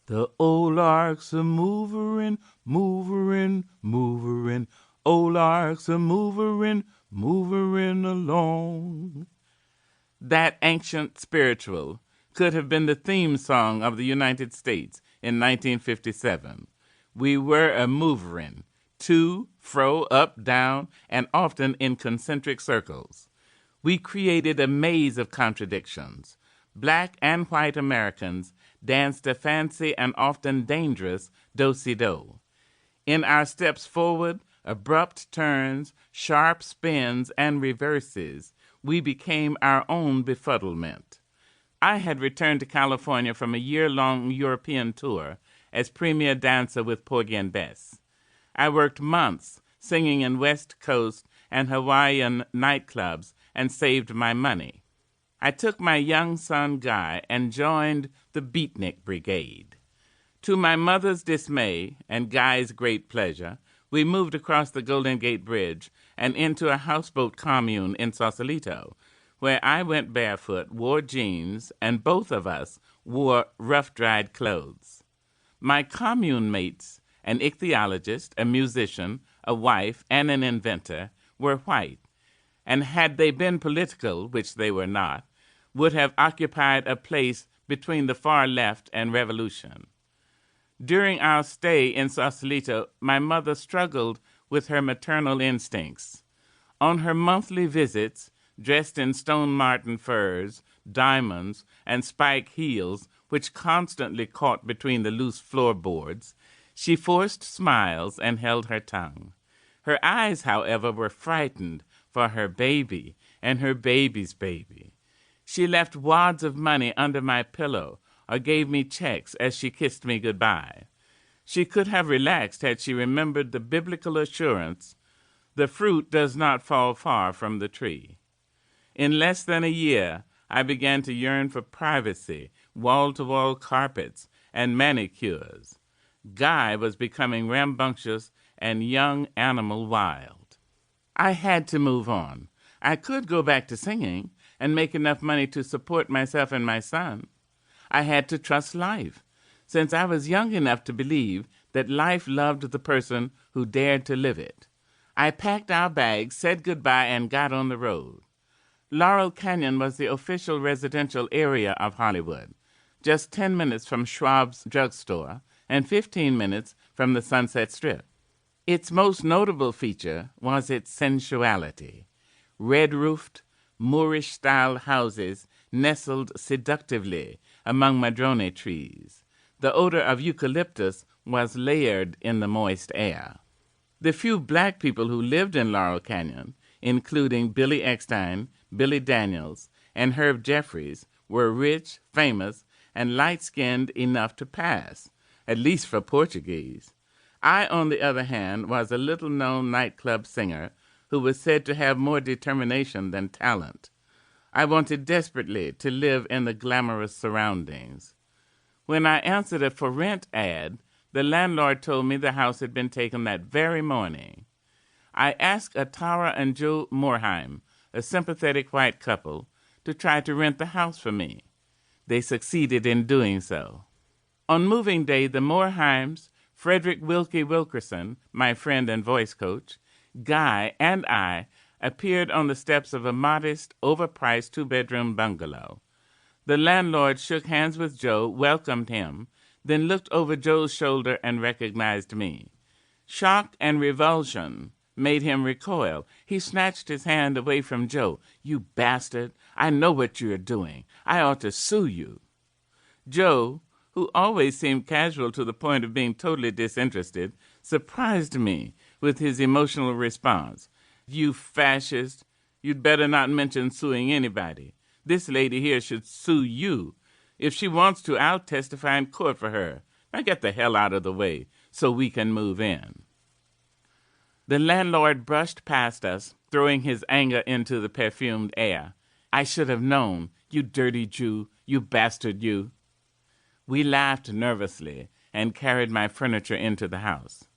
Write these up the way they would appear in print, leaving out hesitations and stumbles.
The old lark's a moverin', moverin', moverin'. Old lark's a moverin', moverin' along. That ancient spiritual could have been the theme song of the United States in 1957. We were a moverin', to, fro, up, down, and often in concentric circles. We created a maze of contradictions. Black and white Americans danced a fancy and often dangerous do-si-do. In our steps forward, abrupt turns, sharp spins, and reverses, we became our own befuddlement. I had returned to California from a year-long European tour as premier dancer with Porgy and Bess. I worked months singing in West Coast and Hawaiian nightclubs and saved my money. I took my young son Guy and joined the Beatnik Brigade. To my mother's dismay and Guy's great pleasure, we moved across the Golden Gate Bridge and into a houseboat commune in Sausalito, where I went barefoot, wore jeans, and both of us wore rough-dried clothes. My commune mates, an ichthyologist, a musician, a wife, and an inventor, were white, and had they been political, which they were not, would have occupied a place between the far left and revolution. During our stay in Sausalito, my mother struggled with her maternal instincts. On her monthly visits, dressed in stone marten furs, diamonds, and spike heels, which constantly caught between the loose floorboards, she forced smiles and held her tongue. Her eyes, however, were frightened for her baby and her baby's baby. She left wads of money under my pillow or gave me checks as she kissed me goodbye. She could have relaxed had she remembered the biblical assurance, "The fruit does not fall far from the tree." In less than a year, I began to yearn for privacy, wall-to-wall carpets, and manicures. Guy was becoming rambunctious and young animal wild. I had to move on. I could go back to singing and make enough money to support myself and my son. I had to trust life, since I was young enough to believe that life loved the person who dared to live it. I packed our bags, said goodbye, and got on the road. Laurel Canyon was the official residential area of Hollywood, just 10 minutes from Schwab's drugstore and 15 minutes from the Sunset Strip. Its most notable feature was its sensuality. Red-roofed, Moorish-style houses nestled seductively among madrone trees. The odor of eucalyptus was layered in the moist air. The few black people who lived in Laurel Canyon, including Billy Eckstine, Billy Daniels, and Herb Jeffries, were rich, famous, and light-skinned enough to pass, at least for Portuguese. I, on the other hand, was a little-known nightclub singer who was said to have more determination than talent. I wanted desperately to live in the glamorous surroundings. When I answered a for rent ad, the landlord told me the house had been taken that very morning. I asked Atara and Joe Morheim, a sympathetic white couple, to try to rent the house for me. They succeeded in doing so. On moving day, the Morheims, Frederick Wilkie Wilkerson, my friend and voice coach, Guy, and I appeared on the steps of a modest, overpriced two-bedroom bungalow. The landlord shook hands with Joe, welcomed him, then looked over Joe's shoulder and recognized me. Shock and revulsion made him recoil. He snatched his hand away from Joe. "You bastard! I know what you are doing. I ought to sue you." Joe, who always seemed casual to the point of being totally disinterested, surprised me with his emotional response. "You fascist! You'd better not mention suing anybody. This lady here should sue you. If she wants to, I'll testify in court for her. Now get the hell out of the way so we can move in." The landlord brushed past us, throwing his anger into the perfumed air. "I should have known, you dirty Jew, you bastard, you." We laughed nervously and carried my furniture into the house.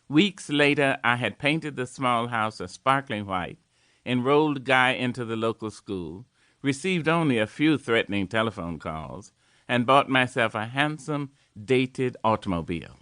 Weeks later, I had painted the small house a sparkling white, enrolled Guy into the local school, received only a few threatening telephone calls, and bought myself a handsome, dated automobile.